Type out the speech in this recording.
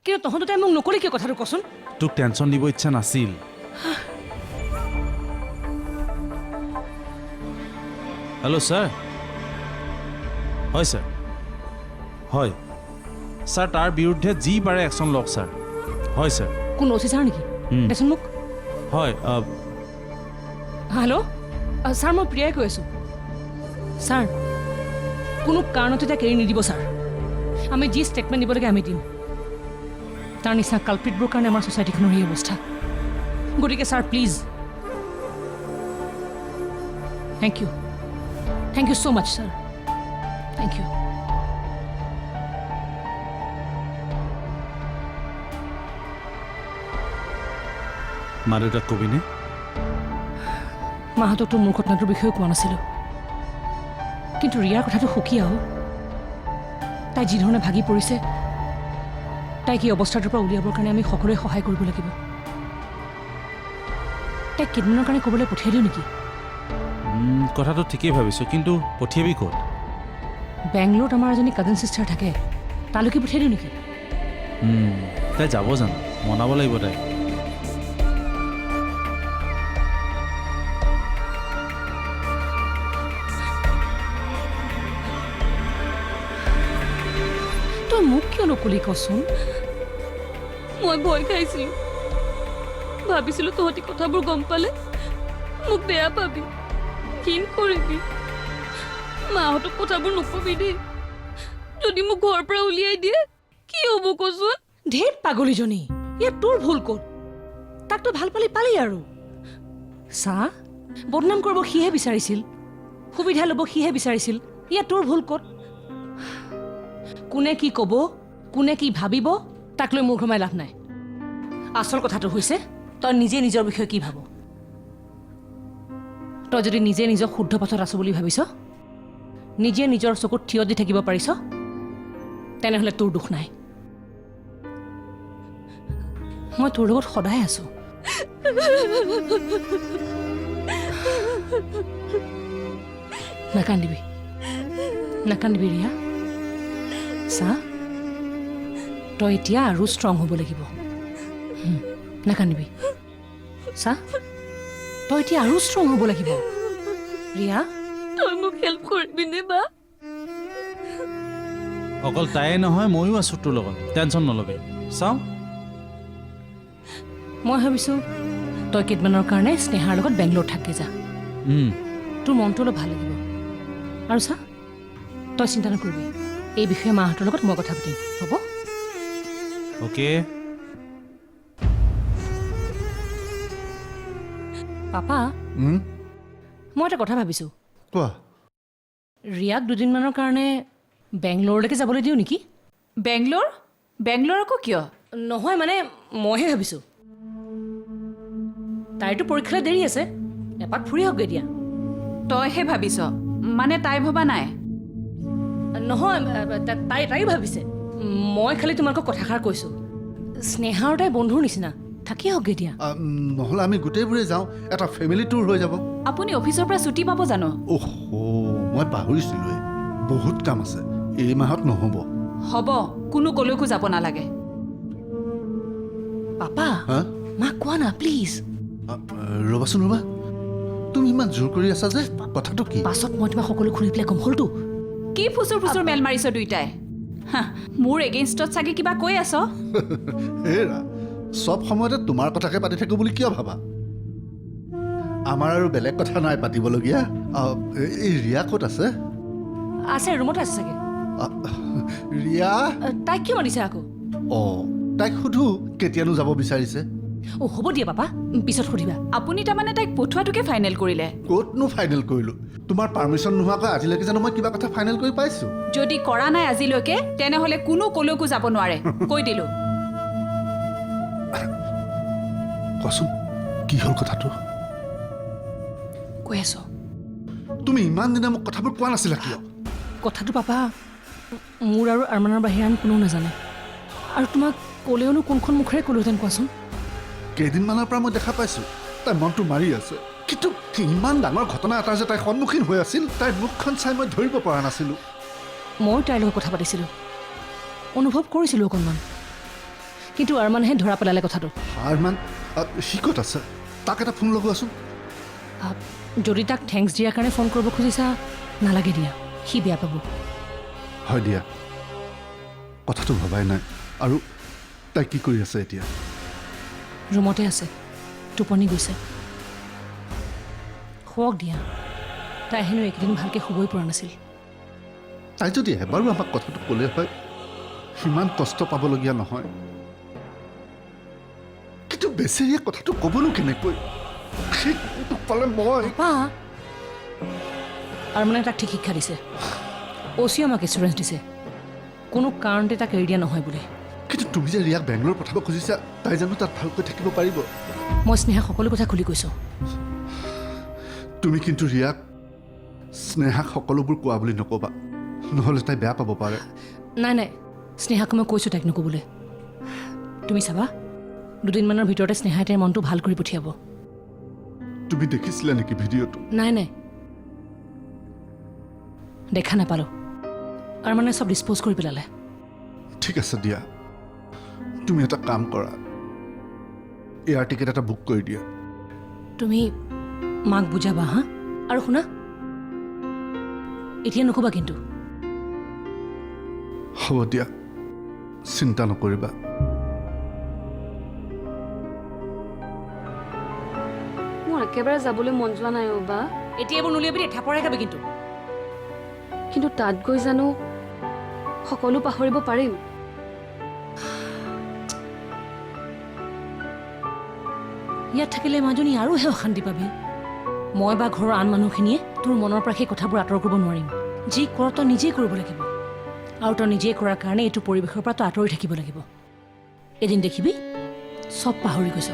কিন্তু তহঁত তাই মোক নকলি কিয় কথাটো কচোন তোক টেনশ্যন দিব ইচ্ছা নাছিল হেল্ল' ছাৰ হয় ছাৰ হয় ছাৰ তাৰ বিৰুদ্ধে যি পাৰে একশ্যন লওক ছাৰ হয় ছাৰ কোন অফিচাৰ নেকি দেচোন মোক হয় হেল্ল' ছাৰ মই প্ৰিয়াই কৈ আছোঁ ছাৰ কোনো কাৰণতে তাক এৰি নিদিব ছাৰ আমি যি ষ্টেটমেণ্ট দিব লাগে আমি দিম তাৰ নিচিনা কালপিতবোৰৰ কাৰণে আমাৰ ছ'চাইটিখনৰ এই অৱস্থা গতিকে sir please thank you so' much sir thank you মা দেউতাক কবিনে মাহঁতকতো মোৰ ঘটনাটোৰ বিষয়ে কোৱা নাছিলোঁ কিন্তু ৰিয়াৰ কথাটো সুকীয়াও তাই যি ধৰণে ভাগি পৰিছে তাইক এই অৱস্থাটোৰ পৰা উলিয়াবৰ কাৰণে আমি সকলোৱে সহায় কৰিব লাগিব তাইক কেইদিনমানৰ কাৰণে ক'বলৈ পঠিয়াই দিওঁ নেকি কথাটো ঠিকেই ভাবিছোঁ কিন্তু পঠিয়াবি ক'ত বেংগলোৰত আমাৰ এজনী কাজিন চিষ্টাৰ থাকে তালৈকে পঠিয়াই দিওঁ নেকি তাই যাব জানো মনাব লাগিব তাই তই মোক কিয় নকলি কচোন মই ভয় খাইছিলোঁ ভাবিছিলোঁ তহঁতি কথাবোৰ গম পালে মোক বেয়া পাবি ঘিণ কৰিবি মাহঁতক কথাবোৰ নকবি দেই যদি মোক ঘৰৰ পৰা উলিয়াই দিয়ে কি হ'ব কচোন ঢেৰ পাগলীজনী ইয়াত তোৰ ভুল ক'ত তাক তই ভাল পালি আৰু চাহ বদনাম কৰিব সিহে বিচাৰিছিল সুবিধা ল'ব সিহে বিচাৰিছিল ইয়াত তোৰ ভুল ক'ত কোনে কি ক'ব কোনে কি ভাবিব তাক লৈ মোৰ ঘমাই লাভ নাই আচল কথাটো হৈছে তই নিজে নিজৰ বিষয়ে কি ভাব তই যদি নিজে নিজক শুদ্ধ পথত আছো বুলি ভাবিছ নিজে নিজৰ চকুত থিয় দি থাকিব পাৰিছ তেনেহ'লে তোৰ দুখ নাই মই তোৰ লগত সদায় আছো নাকান্দিবি ৰিয়া চা তই এতিয়া আৰু ষ্ট্ৰং হ'ব লাগিব নাকান্দিবি চা তই এতিয়া আৰু ষ্ট্ৰং হ'ব লাগিব ৰিয়া তই মোক হেল্প কৰিবিনে বা অকল তাইয়ে নহয় ময়ো আছোঁ তোৰ লগত টেনশ্যন নল'বি চাওঁ মই ভাবিছোঁ তই কেইদিনমানৰ কাৰণে স্নেহাৰ লগত বেংগলোৰ থাকি যা তোৰ মনটো অলপ ভাল লাগিব আৰু চা তই চিন্তা নকৰিবি এই বিষয়ে মাহঁতৰ লগত মই কথা পাতিম হ'ব অ'কে পাপা মই এটা কথা ভাবিছোঁ কোৱা ৰিয়াক দুদিনমানৰ কাৰণে বেংগলোৰলৈকে যাবলৈ দিওঁ নেকি বেংগলোৰ আকৌ কিয় নহয় মানে মইহে ভাবিছোঁ তাইৰতো পৰীক্ষালৈ দেৰি আছে এপাক ফুৰি আহকগৈ দিয়া তইহে ভাবিছ মানে তাই ভবা নাই নহয় তাই ভাবিছে মই খালি তোমালোকক কথাষাৰ কৈছোঁ স্নেহা আৰু তাই বন্ধুৰ নিচিনা থাকি আহকগৈ দিয়া নহ'লে আমি গোটেইবোৰে যাওঁ এটা ফেমিলি টুৰ হৈ যাব আপুনি অফিচৰ পৰা ছুটি পাব জানো অহ মই পাহৰিছিলোঁৱে বহুত কাম আছে এই মাহত নহ'ব হ'ব কোনো কলৈকো যাব নালাগে পাপা হা মাক কোৱা না প্লিজ ৰ'বাচোন ৰ'বা তুমি ইমান জোৰ কৰি আছা যে কথাটো কি পাছত মই তোমাক সকলো ঘূৰি পেলাই কম হ'লতো কি ফুচুৰ মেল মাৰিছ দুইটাই মোৰ এগেইনষ্টত চাগে কিবা কৈ আছ হেৰা চব সময়তে তোমাৰ কথাকে পাতি থাকোঁ বুলি কিয় ভাবা আমাৰ আৰু বেলেগ কথা নাই পাতিবলগীয়া এই ৰিয়া ক'ত আছে আছে ৰুমতে আছে চাগে ৰিয়া তাইক কিয় মাতিছে আকৌ অঁ তাইক সুধো কেতিয়ানো যাব বিচাৰিছে হ'ব দিয়া পাপা পিছত সুধিবা আপুনি তাৰমানে তাইক পঠোৱাটোকে ফাইনেল কৰিলে ক'তনো ফাইনেল কৰিলোঁ তোমাৰ পাৰ্মিশ্যন নোহোৱাকৈ আজিলৈকে জানো মই কিবা কথা ফাইনেল কৰি পাইছোঁ যদি কৰা নাই আজিলৈকে তেনেহ'লে কোনো কলৈকো যাব নোৱাৰে কৈ দিলোঁ কোৱাচোন কি হ'ল কথাটো কৈ আছো তুমি ইমান দিনে মোক কথাবোৰ কোৱা নাছিলা কিয় কথাটো পাপা মোৰ আৰু আৰমানৰ বাহিৰে আন কোনেও নাজানে আৰু তোমাক ক'লেওনো কোনখন মুখেৰে ক'লোহেঁতেন কোৱাচোন কেইদিনমানৰ পৰা মই দেখা পাইছোঁ তাই মনটো মাৰি আছে কিন্তু ইমান ডাঙৰ ঘটনা এটা যে তাইৰ সন্মুখীন হৈ আছিল তাইৰ মুখখন চাই মই ধৰিব পৰা নাছিলোঁ মই তাইৰ লগত কথা পাতিছিলোঁ অনুভৱ কৰিছিলোঁ অকণমান কিন্তু আৰমানেহে ধৰা পেলালে কথাটো। আৰমান সি ক'ত আছে? তাক এটা ফোন লগোৱাচোন। যদি তাক থেংকছ দিয়াৰ কাৰণে ফোন কৰিব খুজিছা, নালাগে দিয়া, সি বেয়া পাব। হয় দিয়া, কথাটো ভবাই নাই। আৰু তাই কি কৰি আছে এতিয়া? ৰুমতে আছে, টোপনি গৈছে। শুৱক দিয়া, তাই হেনো এইকেইদিন ভালকৈ শুবই পৰা নাছিল। তাই যদি এবাৰো আমাক কথাটো ক'লে হয়, সিমান কষ্ট পাবলগীয়া নহয়। কিন্তু বেচেৰীয়ে কথাটো ক'বনো কেনেকৈ? তোক পালে মই পা আৰু মানে তাক ঠিক শিক্ষা দিছে। অচিও আমাক এচুৰেঞ্চ দিছে, কোনো কাৰণতে তাক এৰি দিয়া নহয় বুলি। কিন্তু তুমি যে ৰিয়াক বেংগলোৰ পঠাব খুজিছা, তাই জানো তাত ভালকৈ থাকিব পাৰিব? মই স্নেহাক সকলো কথা খুলি কৈছোঁ। তুমি কিন্তু ৰিয়াক স্নেহাক সকলোবোৰ কোৱা বুলি নক'বা, নহ'লে তাই বেয়া পাব পাৰে। নাই নাই, স্নেহাক মই কৈছোঁ তাইক নক'বলৈ। তুমি চাবা, দুদিনমানৰ ভিতৰতে স্নেহাই তাইৰ মনটো ভাল কৰি পঠিয়াব। তুমি দেখিছিলা নেকি ভিডিঅ'টো? নাই নাই, দেখা নাপালোঁ। আৰু মানে চব ডিছপ'জ কৰি পেলালে। ঠিক আছে দিয়া, তুমি এটা কাম কৰা, এয়াৰ টিকেট এটা বুক কৰি দিয়া। তুমি মাক বুজাবা হা? আৰু শুনা, এতিয়া নক'বা কিন্তু। হ'ব দিয়া, চিন্তা নকৰিবা। মোৰ একেবাৰে যাবলৈ মন যোৱা নাই অ' বা। এতিয়া এইবোৰ নুলিয়াবি দেই, থাপৰাই খাবি কিন্তু। কিন্তু তাত গৈ জানো সকলো পাহৰিব পাৰিম? ইয়াত থাকিলে মাজনী আৰুহে অশান্তি পাবি। মই বা ঘৰৰ আন মানুহখিনিয়ে তোৰ মনৰ পৰা সেই কথাবোৰ আঁতৰ কৰিব নোৱাৰিম। যি কৰ তই নিজেই কৰিব লাগিব, আৰু তই নিজেই কৰাৰ কাৰণে এইটো পৰিৱেশৰ পৰা তই আঁতৰি থাকিব লাগিব। এদিন দেখিবি চব পাহৰি গৈছ।